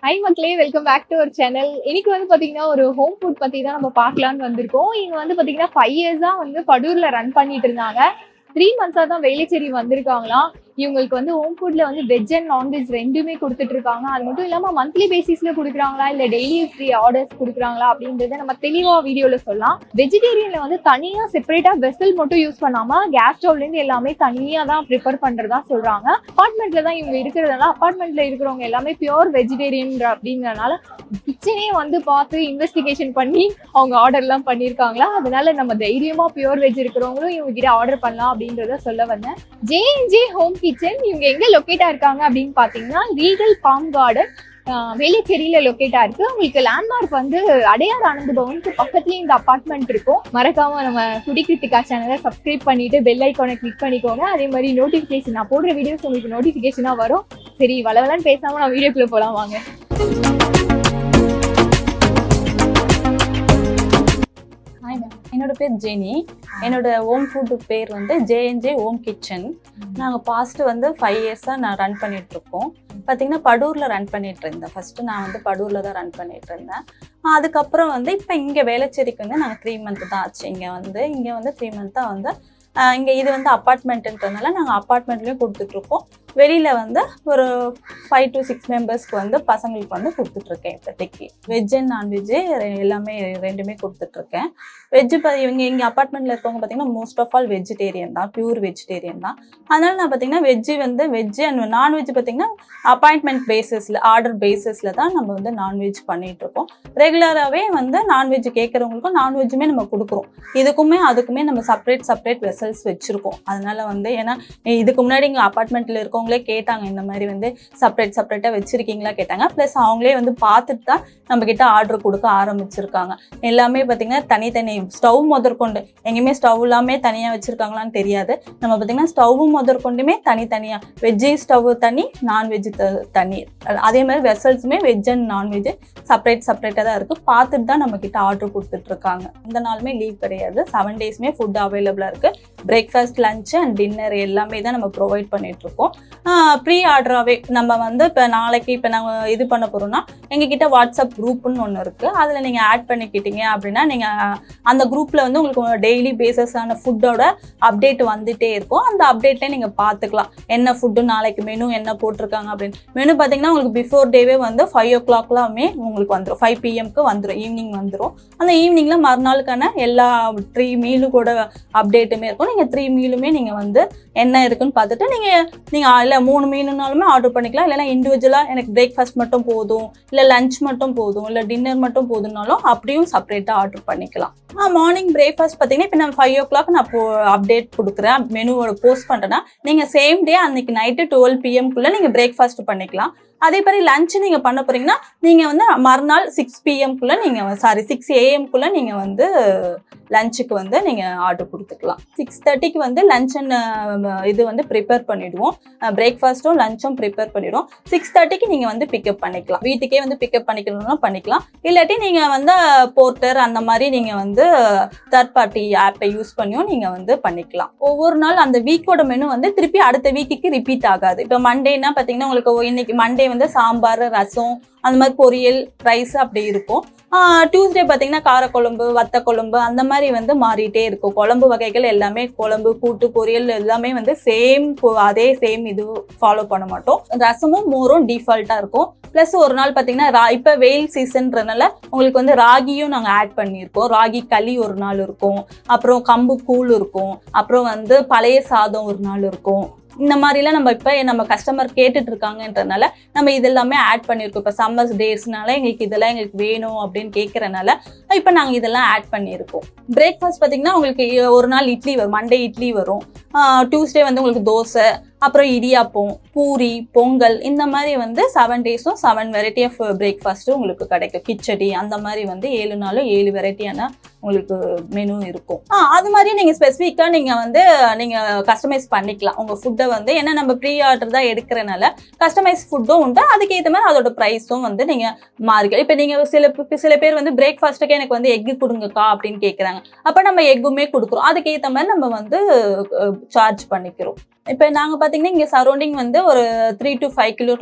High மக்களே, welcome back to our channel. இன்னைக்கு வந்து பாத்தீங்கன்னா ஒரு ஹோம் ஃபுட் பத்தி தான் நம்ம பார்க்கலான்னு வந்திருக்கோம். இங்க வந்து பாத்தீங்கன்னா 5 இயர்ஸா வந்து படூர்ல ரன் பண்ணிட்டு இருந்தாங்க. 3 மந்த்ஸா தான் வேலைச்சேரி வந்திருக்காங்களாம். இவங்களுக்கு வந்து ஹோம் ஃபுட்ல வந்து வெஜ் அண்ட் நான்வெஜ் ரெண்டுமே கொடுத்துட்டு இருக்காங்க. அது மட்டும் இல்லாம மந்த்லி பேசிஸ்ல கொடுக்குறாங்களா இல்ல டெய்லி ஃப்ரீ ஆர்டர்ஸ் கொடுக்குறாங்களா அப்படின்றத நம்ம தெளிவா வீடியோல சொல்லலாம். வெஜிடேரியன்ல வந்து தனியா செப்பரேட்டா வெசல் மட்டும் யூஸ் பண்ணாம கேஸ் ஸ்டவ்ல இருந்து எல்லாமே தனியா தான் ப்ரிப்பேர் பண்றதா சொல்றாங்க. அபார்ட்மெண்ட்ல தான் இவங்க இருக்கிறதுனால அபார்ட்மெண்ட்ல இருக்கிறவங்க எல்லாமே பியூர் வெஜிடேரியன் அப்படிங்கறதுனால கிச்சனே வந்து பார்த்து இன்வெஸ்டிகேஷன் பண்ணி அவங்க ஆர்டர் எல்லாம் பண்ணிருக்காங்களா. அதனால நம்ம தைரியமா பியூர் வெஜ் இருக்கிறவங்களும் இவங்க கிட்ட ஆர்டர் பண்ணலாம் அப்படின்றத சொல்ல வந்தேன். ஜே ஹோம் கிச்சன் இவங்க எங்க லொக்கேட்டா இருக்காங்க அப்படின்னு பாத்தீங்கன்னா ரீகல் பாம் கார்டன் வேலைச்சேரியில லொக்கேட்டா இருக்கு. உங்களுக்கு லேண்ட்மார்க் வந்து அடையார் ஆனந்த பவனுக்கு பக்கத்துலயே இந்த அபார்ட்மெண்ட் இருக்கும். மறக்காம நம்ம குடி கிருத்திகா சேனலை சப்ஸ்கிரைப் பண்ணிட்டு பெல் ஐக்கானை கிளிக் பண்ணிக்கோங்க. அதே மாதிரி நோட்டிபிகேஷன் நான் போடுற வீடியோஸ் உங்களுக்கு நோட்டிபிகேஷனா வரும். சரி, வளவலன்னு பேசாம நான் வீடியோக்குள்ள போலாம் வாங்க. என்னோட பேர் ஜெனி. என்னோட ஹோம் ஃபுட்டு பேர் வந்து ஜே ஹோம் கிச்சன். நாங்கள் பாஸ்ட்டு வந்து 5 இயர்ஸாக நான் ரன் பண்ணிட்டு இருக்கோம். பார்த்தீங்கன்னா படூரில் ரன் பண்ணிட்டு இருந்தேன். ஃபர்ஸ்ட்டு நான் வந்து படூரில் தான் ரன் பண்ணிட்டு இருந்தேன். அதுக்கப்புறம் வந்து இப்போ இங்கே வேளச்சேரிக்கு வந்து நாங்கள் 3 மந்த் தான் ஆச்சு. இங்கே வந்து 3 மந்த்தாக வந்து இங்கே இது வந்து அப்பார்ட்மெண்ட்டுன்றதுனால நாங்கள் அப்பார்ட்மெண்ட்லேயும் கொடுத்துட்ருக்கோம். வெளியில் வந்து ஒரு 5 to 6 மெம்பர்ஸ்க்கு வந்து பசங்களுக்கு வந்து கொடுத்துட்ருக்கேன். இப்போதைக்கு வெஜ் அண்ட் நான்வெஜ்ஜு எல்லாமே ரெண்டுமே கொடுத்துட்ருக்கேன். வெஜ்ஜு இவங்க எங்கள் அப்பார்ட்மெண்ட்டில் இருக்கவங்க பார்த்திங்கன்னா மோஸ்ட் ஆஃப் ஆல் வெஜிடேரியன் தான், பியூர் வெஜிடேரியன் தான். அதனால் நான் பார்த்திங்கன்னா வெஜ்ஜு அண்ட் நான்வெஜ் பார்த்திங்கன்னா அப்பாயின்மெண்ட் பேசிஸில் ஆர்டர் பேசிஸில் தான் நம்ம வந்து நான்வெஜ் பண்ணிகிட்ருக்கோம். ரெகுலராகவே வந்து நான்வெஜ் கேட்குறவங்களுக்கும் நான்வெஜ்ஜுமே நம்ம கொடுக்குறோம். அதுக்குமே நம்ம செப்பரேட் வெசல்ஸ் வச்சுருக்கோம். அதனால் வந்து ஏன்னா இதுக்கு முன்னாடி இங்கே அப்பார்ட்மெண்ட்டில் இருக்கவங்களே கேட்டாங்க, இந்த மாதிரி வந்து செப்பரேட்டாக வச்சுருக்கீங்களா கேட்டாங்க. ப்ளஸ் அவங்களே வந்து பார்த்துட்டு தான் நம்மக்கிட்ட ஆர்டர் கொடுக்க ஆரம்பிச்சிருக்காங்க. எல்லாமே பார்த்திங்கன்னா தனித்தனி ஸ்டவ் முதற்கொண்டு எங்கேயுமே ஸ்டவ் எல்லாமே தனியாக வச்சுருக்காங்களான்னு தெரியாது. நம்ம பார்த்திங்கன்னா ஸ்டவ் முதற்கொண்டுமே தனித்தனியாக வெஜ்ஜு ஸ்டவ் தனி, நான்வெஜ் தனி. அதே மாதிரி வெசல்ஸுமே வெஜ் அண்ட் நான்வெஜ் செப்பரேட்டாக தான் இருக்குது. பார்த்துட்டு தான் நம்மக்கிட்ட ஆர்டர் கொடுத்துட்ருக்காங்க. இந்த நாளுமே லீவ் கிடையாது. 7 டேஸுமே ஃபுட் அவைலபிளாக இருக்குது. பிரேக்ஃபாஸ்ட், லன்ச் அண்ட் டின்னர் எல்லாமே தான் நம்ம ப்ரொவைட் பண்ணிகிட்ருக்கோம். ப்ரீ ஆர்டராகவே நம்ம வந்து இப்போ நாளைக்கு நாங்கள் இது பண்ண போகிறோம்னா எங்ககிட்ட வாட்ஸ்அப் குரூப்புன்னு ஒன்று இருக்குது. அதில் நீங்கள் ஆட் பண்ணிக்கிட்டீங்க அப்படின்னா நீங்கள் அந்த குரூப்பில் வந்து உங்களுக்கு டெய்லி பேஸஸான ஃபுட்டோட அப்டேட் வந்துகிட்டே இருக்கும். அந்த அப்டேட்லேயே நீங்கள் பார்த்துக்கலாம் என்ன ஃபுட்டு நாளைக்கு மெனு என்ன போட்டிருக்காங்க அப்படின்னு. மெனு பார்த்தீங்கன்னா உங்களுக்கு பிஃபோர் டேவே வந்து 5 o'clockலாமே உங்களுக்கு வந்துடும். 5 PM வந்துடும், ஈவினிங் வந்துடும். அந்த ஈவினிங்கில் மறுநாளுக்கான எல்லா 3 மீலும் கூட அப்டேட்டுமே இருக்கும். நீங்கள் 3 மீலுமே நீங்கள் வந்து என்ன இருக்குன்னு பார்த்துட்டு நீங்கள் இல்லை 3 மீனுனாலுமே ஆர்டர் பண்ணிக்கலாம். இல்லைனா இண்டிவிஜுவலாக எனக்கு பிரேக்ஃபாஸ்ட் மட்டும் போதும், இல்லை லஞ்ச் மட்டும் போதும், இல்லை டின்னர் மட்டும் போதும்னாலும் அப்படியும் செப்பரேட்டாக ஆர்டர் பண்ணிக்கலாம். மார்னிங் பிரேக்ஃபாஸ்ட் பார்த்தீங்கன்னா இப்போ நான் 5 o'clock நான் அப்டேட் கொடுக்குறேன், மெனுவோட போஸ்ட் பண்ணுறேன்னா நீங்கள் சேம் டே அன்னைக்கு நைட்டு 12 PM நீங்கள் பிரேக்ஃபாஸ்ட் பண்ணிக்கலாம். அதே மாதிரி லஞ்ச் நீங்கள் பண்ண போகிறீங்கன்னா நீங்கள் வந்து மறுநாள் 6 AM நீங்கள் 6 AM நீங்கள் வந்து லஞ்சுக்கு வந்து நீங்கள் ஆர்டர் கொடுத்துக்கலாம். 6:30 வந்து லஞ்ச் அண்ட் இது வந்து ப்ரிப்பேர் பண்ணிவிடுவோம். பிரேக்ஃபாஸ்ட்டும் லஞ்சும் ப்ரிப்பேர் பண்ணிவிடுவோம். 6:30 நீங்கள் வந்து பிக்கப் பண்ணிக்கலாம். வீட்டுக்கே வந்து பிக்கப் பண்ணிக்கணும்னா பண்ணிக்கலாம். இல்லாட்டி நீங்கள் வந்து போர்ட்டர் அந்த மாதிரி நீங்கள் வந்து தேர்ட் பார்ட்டி ஆப்பை யூஸ் பண்ணியும் நீங்கள் வந்து பண்ணிக்கலாம். ஒவ்வொரு நாள் அந்த வீக்கோட மெனு வந்து திருப்பி அடுத்த வீக்குக்கு ரிப்பீட் ஆகாது. இப்போ மண்டேனா பார்த்தீங்கன்னா உங்களுக்கு இன்னைக்கு மண்டே வந்து சாம்பார், ரசம், அந்த மாதிரி பொரியல், ரைஸ் அப்படி இருக்கும். டியூஸ்டே பார்த்தீங்கன்னா காரக்குழம்பு, வத்த குழம்பு அந்த மாதிரி வந்து மாறிட்டே இருக்கும். குழம்பு வகைகள் எல்லாமே குழம்பு, கூட்டு, பொரியல் எல்லாமே வந்து அதே சேம் இது ஃபாலோ பண்ண மாட்டோம். ரசமும் மோரும் டிஃபால்ட்டாக இருக்கும். ப்ளஸ் ஒரு நாள் பார்த்தீங்கன்னா இப்போ வெயில் சீசன்றனால உங்களுக்கு வந்து ராகியும் நாங்கள் ஆட் பண்ணியிருக்கோம். ராகி களி ஒரு நாள் இருக்கும், அப்புறம் கம்பு கூழ் இருக்கும், அப்புறம் வந்து பழைய சாதம் ஒரு நாள் இருக்கும். இந்த மாதிரிலாம் நம்ம கஸ்டமர் கேட்டுட்டு இருக்காங்கன்றனால நம்ம இதெல்லாமே ஆட் பண்ணியிருக்கோம். இப்போ சம்மர் டேஸ்னால எங்களுக்கு வேணும் அப்படின்னு கேட்குறனால இப்போ நாங்கள் இதெல்லாம் ஆட் பண்ணியிருக்கோம். பிரேக்ஃபாஸ்ட் பார்த்தீங்கன்னா உங்களுக்கு ஒரு நாள் இட்லி வரும், மண்டே இட்லி வரும். டியூஸ்டே வந்து உங்களுக்கு தோசை, அப்புறம் இடியாப்பம், பூரி, பொங்கல் இந்த மாதிரி வந்து 7 டேஸும் 7 வெரைட்டி ஆஃப் பிரேக்ஃபாஸ்ட்டும் உங்களுக்கு கிடைக்கும். கிச்சடி அந்த மாதிரி வந்து 7 நாளும் 7 வெரைட்டியான உங்களுக்கு மெனு இருக்கும். அது மாதிரி நீங்கள் ஸ்பெசிஃபிக்காக நீங்கள் கஸ்டமைஸ் பண்ணிக்கலாம் உங்கள் ஃபுட்டை வந்து. ஏன்னா நம்ம ப்ரீ ஆர்டர் தான் எடுக்கிறனால கஸ்டமைஸ் ஃபுட்டும் உண்டு. அதுக்கேற்ற மாதிரி அதோட ப்ரைஸும் வந்து நீங்கள் மாறிக்கலாம். இப்போ நீங்கள் சில பேர் வந்து பிரேக்ஃபாஸ்ட்டுக்கு எனக்கு வந்து எக்கு கொடுங்கக்கா அப்படின்னு கேட்குறாங்க. அப்போ நம்ம எக்குமே கொடுக்குறோம். அதுக்கேற்ற மாதிரி நம்ம வந்து சார்ஜ் பண்ணிக்கிறோம். இப்போ நாங்கள் பார்த்தீங்கன்னா இங்கே சரௌண்டிங் வந்து ஒரு 3 to 5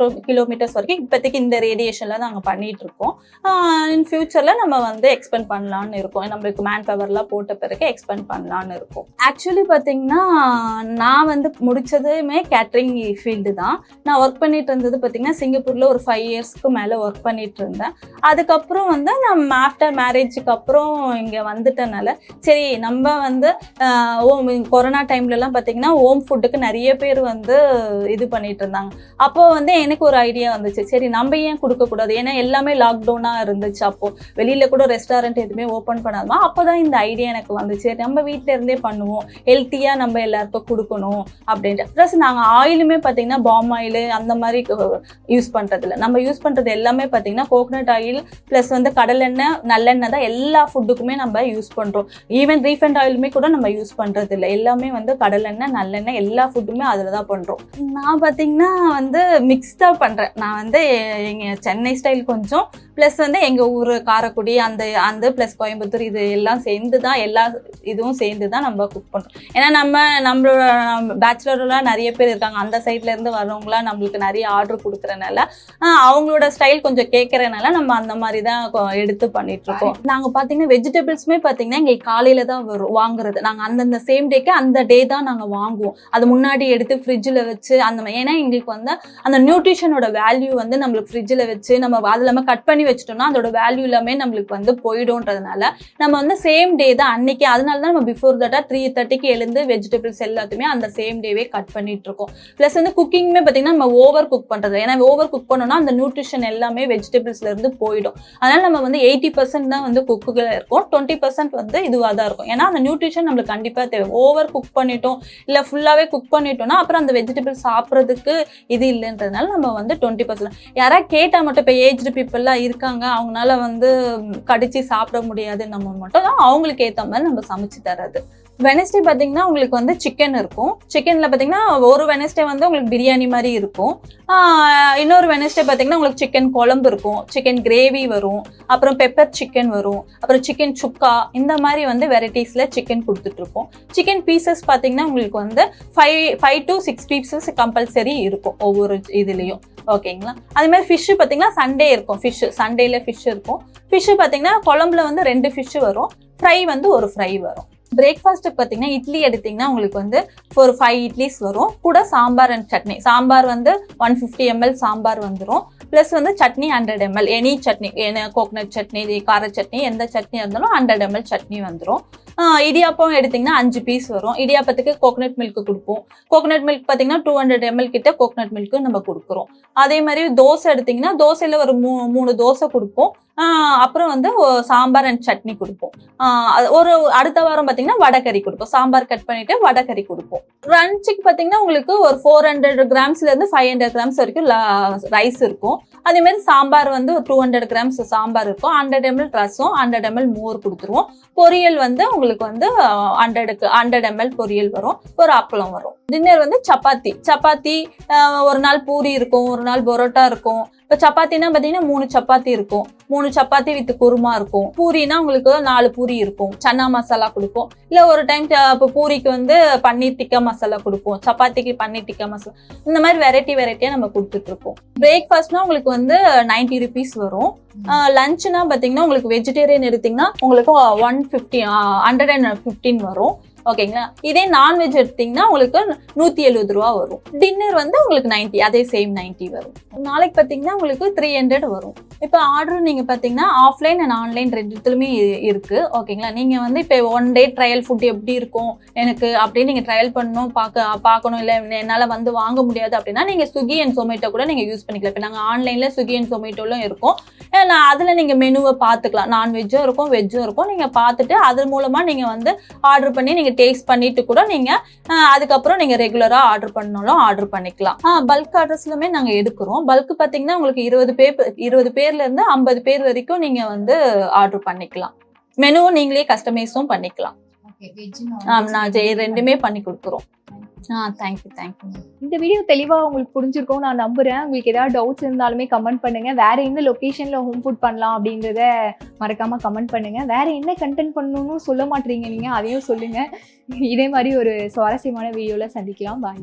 கிலோமீட்டர்ஸ் வரைக்கும் இப்போதைக்கு இந்த ரேடியேஷனில் நாங்கள் பண்ணிட்டு இருக்கோம். இன் ஃபியூச்சரில் நம்ம வந்து எக்ஸ்பெண்ட் பண்ணலான்னு இருக்கோம். நம்மளுக்கு மேன் பவர்லாம் போட்ட பிறகு எக்ஸ்பெண்ட் பண்ணலான்னு இருக்கோம். ஆக்சுவலி பார்த்தீங்கன்னா நான் வந்து முடிச்சதுமே கேட்ரிங் ஃபீல்டு தான். நான் ஒர்க் பண்ணிட்டு இருந்தது பார்த்தீங்கன்னா சிங்கப்பூரில் ஒரு 5 இயர்ஸ்க்கு மேலே ஒர்க் பண்ணிட்டு இருந்தேன். அதுக்கப்புறம் வந்து நம்ம ஆஃப்டர் மேரேஜுக்கு அப்புறம் இங்கே வந்துட்டனால சரி நம்ம வந்து கொரோனா டைம்லலாம் பார்த்தீங்கன்னா ஹோம் ஃபுட்டுக்கு நிறைய பேர் வந்து இது பண்ணிட்டு இருந்தாங்க. அப்போ வந்து எனக்கு ஒரு ஐடியா வந்துச்சு, சரி நம்ம ஏன் கொடுக்கக்கூடாது, ஏன்னா எல்லாமே லாக்டவுனாக இருந்துச்சு. அப்போது வெளியில் கூட ரெஸ்டாரண்ட் எதுவுமே ஓப்பன் பண்ணாதுமா. அப்போ தான் இந்த ஐடியா எனக்கு வந்துச்சு, சரி நம்ம வீட்டில் இருந்தே பண்ணுவோம், ஹெல்த்தியாக நம்ம எல்லாருக்கும் கொடுக்கணும் அப்படின்ட்டு. ப்ளஸ் நாங்கள் ஆயிலுமே பார்த்தீங்கன்னா பாம் ஆயில் அந்த மாதிரி யூஸ் பண்ணுறதில்ல. நம்ம யூஸ் பண்ணுறது எல்லாமே பார்த்தீங்கன்னா கோகனட் ஆயில் ப்ளஸ் வந்து கடலெண்ணெய் நல்லெண்ணெய் தான் எல்லா ஃபுட்டுக்குமே நம்ம யூஸ் பண்ணுறோம். ஈவன் ரீஃபைண்ட் ஆயிலுமே கூட நம்ம யூஸ் பண்ணுறது இல்லை. எல்லாமே வந்து கடலெண்ணெய் நல்லெண்ணெய் எல்லா ஃபுட்டுமே அதில் தான் பண்ணுறோம். நான் பார்த்தீங்கன்னா வந்து மிக்ஸ்டாக பண்ணுறேன். நான் வந்து எங்கள் சென்னை ஸ்டைல் கொஞ்சம் ப்ளஸ் வந்து எங்கள் ஊர் காரைக்குடி அந்த ப்ளஸ் கோயம்புத்தூர் இது எல்லாம் சேர்ந்து தான் எல்லா இதுவும் சேர்ந்து தான் நம்ம குக் பண்ணுறோம். ஏன்னா நம்மளோட பேச்சுலர்லாம் நிறைய பேர் இருக்காங்க, அந்த சைட்லேருந்து வரவங்களாம் நம்மளுக்கு நிறைய ஆர்டர் கொடுக்குறனால அவங்களோட ஸ்டைல் கொஞ்சம் கேட்குறனால நம்ம அந்த மாதிரி தான் எடுத்து பண்ணிகிட்ருக்கோம். நாங்கள் பார்த்தீங்கன்னா வெஜிடபிள்ஸுமே பார்த்தீங்கன்னா எங்களுக்கு காலையில் தான் வாங்குறது. நாங்கள் அந்தந்த சேம் டேக்கு அந்த டே தான் நாங்கள் வாங்குவோம். அது முன்னாடி எடுத்து ஃப்ரிட்ஜில் வச்சு அந்த மாதிரி, ஏன்னா எங்களுக்கு வந்து அந்த நியூட்ரிஷனோட வேல்யூ வந்து நம்மளுக்கு ஃப்ரிட்ஜில் வச்சு நம்ம அது இல்லாமல் கட் பண்ணி வச்சுட்டோம்னா அதோட வேல்யூ எல்லாமே நம்மளுக்கு வந்து போயிடும்ன்றதுனால நம்ம வந்து சேம் டே தான் அன்னைக்கு. அதனால தான் நம்ம பிஃபோர் தட்டா 3:30க்கு எழுந்து வெஜிடபிள்ஸ் எல்லாத்தையுமே அந்த சேம் டேவே கட் பண்ணிட்டு இருக்கோம். ப்ளஸ் வந்து குக்கிங்குமே பார்த்தீங்கன்னா நம்ம ஓவர் குக் பண்ணுறது, ஏன்னா ஓவர் குக் பண்ணோம்னா அந்த நியூட்ரிஷன் எல்லாமே வெஜிடபிள்ஸ்ல இருந்து போயிடும். அதனால நம்ம வந்து 80% தான் வந்து குக்குல இருக்கும், 20% வந்து இதுவாக தான் இருக்கும். ஏன்னா அந்த நியூட்ரிஷன் நம்மளுக்கு கண்டிப்பாக தேவை. ஓவர் குக் பண்ணிட்டோம் இல்லை ஃபுல்லாகவே குக் பண்ணிட்டோம்னா அப்புறம் அந்த வெஜிடபிள் சாப்பிட்றதுக்கு இது இல்லைன்றதுனால நம்ம வந்து 20%. யாராவது கேட்டால் மட்டும், இப்போ ஏஜ்டு பீப்புளெலாம் இருக்காங்க அவங்களால வந்து கடிச்சு சாப்பிட முடியாது, நம்ம மட்டும் தான் அவங்களுக்கு ஏற்ற மாதிரி நம்ம சமைச்சு தர்றது. வெனஸ்டே பார்த்தீங்கன்னா உங்களுக்கு வந்து சிக்கன் இருக்கும். சிக்கனில் பார்த்தீங்கன்னா ஒரு வெனஸ்டே வந்து உங்களுக்கு பிரியாணி மாதிரி இருக்கும். இன்னொரு வெனஸ்டே பார்த்தீங்கன்னா உங்களுக்கு சிக்கன் குழம்பு இருக்கும், சிக்கன் கிரேவி வரும், அப்புறம் பெப்பர் சிக்கன் வரும், அப்புறம் சிக்கன் சுக்கா, இந்த மாதிரி வந்து வெரைட்டிஸில் சிக்கன் கொடுத்துட்ருக்கோம். சிக்கன் பீசஸ் பார்த்தீங்கன்னா உங்களுக்கு வந்து 5 to 6 பீசஸ் கம்பல்சரி இருக்கும் ஒவ்வொரு இதுலேயும். ஓகேங்களா. அதேமாதிரி ஃபிஷ்ஷு பார்த்தீங்கன்னா சண்டே இருக்கும். சண்டேல ஃபிஷ் இருக்கும். ஃபிஷ்ஷு பார்த்தீங்கன்னா குழம்புல வந்து 2 ஃபிஷ்ஷு வரும், ஃப்ரை வந்து ஒரு ஃப்ரை வரும். பிரேக்ஃபாஸ்ட்டுக்கு பார்த்தீங்கன்னா இட்லி எடுத்திங்கன்னா உங்களுக்கு வந்து ஒரு 5 இட்லிஸ் வரும், கூட சாம்பார் அண்ட் சட்னி. சாம்பார் வந்து 150 ml சாம்பார் வந்துடும். ப்ளஸ் வந்து chutney 100 ml, any chutney, coconut chutney, கார சட்னி, எந்த சட்னி இருந்தாலும் 100 ml சட்னி வந்துடும். இடியாப்பம் எடுத்திங்கன்னா 5 பீஸ் வரும். இடியாப்பத்துக்கு கோகனட் மில்க் கொடுப்போம். கோகனட் மில்க் பார்த்தீங்கன்னா 200 ml கிட்ட கோகனட் மில்க்கு நம்ம கொடுக்குறோம். அதே மாதிரி தோசை எடுத்திங்கன்னா தோசையில் ஒரு 3 தோசை கொடுப்போம். அப்புறம் வந்து சாம்பார் அண்ட் சட்னி கொடுப்போம். ஒரு அடுத்த வாரம் பார்த்தீங்கன்னா வடைக்கறி கொடுப்போம். சாம்பார் கட் பண்ணிட்டு வடைக்கறி கொடுப்போம். லஞ்சுக்கு பார்த்தீங்கன்னா உங்களுக்கு ஒரு 400 கிராம்ஸ்லேருந்து 500 கிராம்ஸ் வரைக்கும் ரைஸ் இருக்கும். அதேமாதிரி சாம்பார் வந்து ஒரு 200 கிராம்ஸ் சாம்பார் இருக்கும். 100 ml ரசம், 100 ml மோர் கொடுத்துருவோம். பொரியல் வந்து உங்களுக்கு வந்து 100 ml பொரியல் வரும், ஒரு அப்பளம் வரும். டின்னர் வந்து சப்பாத்தி ஒரு நாள் பூரி இருக்கும், ஒரு நாள் பரோட்டா இருக்கும். இப்போ சப்பாத்தினா பார்த்தீங்கன்னா 3 சப்பாத்தி இருக்கும், 3 சப்பாத்தி வித் குருமா இருக்கும். பூரினா உங்களுக்கு 4 பூரி இருக்கும். சன்னா மசாலா கொடுப்போம். இல்லை ஒரு டைம் இப்போ பூரிக்கு வந்து பன்னீர் டிக்கா மசாலா கொடுப்போம், சப்பாத்திக்கு பன்னீர் டிக்கா மசாலா, இந்த மாதிரி வெரைட்டியாக நம்ம கொடுத்துட்ருக்கோம். பிரேக்ஃபாஸ்ட்னா உங்களுக்கு வந்து 90 rupees வரும். லஞ்சுனா பார்த்தீங்கன்னா உங்களுக்கு வெஜிடேரியன் எடுத்திங்கன்னா உங்களுக்கு 115 வரும். ஓகேங்களா. இதே நான்வெஜ் எடுத்தீங்கன்னா உங்களுக்கு 170 ரூபா வரும். டின்னர் வந்து உங்களுக்கு 90, அதே சேம் 90 வரும். நாளைக்கு பார்த்தீங்கன்னா உங்களுக்கு 300 வரும். இப்போ ஆர்டர் நீங்கள் பார்த்தீங்கன்னா ஆஃப்லைன் அண்ட் ஆன்லைன் ரெண்டுத்துலையுமே இருக்குது. ஓகேங்களா. நீங்கள் வந்து இப்போ 1 day ட்ரையல் ஃபுட் எப்படி இருக்கும் எனக்கு அப்படின்னு நீங்கள் ட்ரையல் பண்ணணும், பார்க்கணும், இல்லை என்னால் வந்து வாங்க முடியாது அப்படின்னா நீங்கள் ஸ்விக்கி அண்ட் சொமேட்டோ கூட நீங்கள் யூஸ் பண்ணிக்கலாம். இப்போ நாங்கள் ஆன்லைனில் ஸ்விக்கி அண்ட் சொமேட்டோலும் இருக்கும். அதில் நீங்கள் மெனுவை பார்த்துக்கலாம். நான்வெஜ்ஜும் இருக்கும், வெஜ்ஜும் இருக்கும். நீங்கள் பார்த்துட்டு அது மூலமாக நீங்கள் வந்து ஆர்டர் பண்ணி நீங்கள் டேஸ்ட் பண்ணிட்டு கூட நீங்கள் அதுக்கப்புறம் நீங்கள் ரெகுலராக ஆர்டர் பண்ணாலும் ஆர்டர் பண்ணிக்கலாம். பல்க் ஆர்டர்ஸ்லுமே நாங்கள் எடுக்கிறோம். பல்க் பார்த்தீங்கன்னா உங்களுக்கு 20 பேர்லேருந்து 50 பேர் வரைக்கும் நீங்கள் வந்து ஆர்டர் பண்ணிக்கலாம். மெனுவும் நீங்களே கஸ்டமைஸும் பண்ணிக்கலாம். நான் ரெண்டுமே பண்ணி கொடுக்குறோம். தேங்க்யூ. இந்த வீடியோ தெளிவாக உங்களுக்கு புரிஞ்சிருக்கும் நான் நம்புறேன். உங்களுக்கு ஏதாவது டவுட்ஸ் இருந்தாலுமே கமெண்ட் பண்ணுங்க. வேற எந்த லொக்கேஷன்ல ஹோம் ஃபுட் பண்ணலாம் அப்படின்றத மறக்காம கமெண்ட் பண்ணுங்க. வேற என்ன கண்டென்ட் பண்ணணும்னு சொல்ல மாட்டீங்க நீங்க, அதையும் சொல்லுங்க. இதே மாதிரி ஒரு சுவாரஸ்யமான வீடியோல சந்திக்கலாம். பாய்.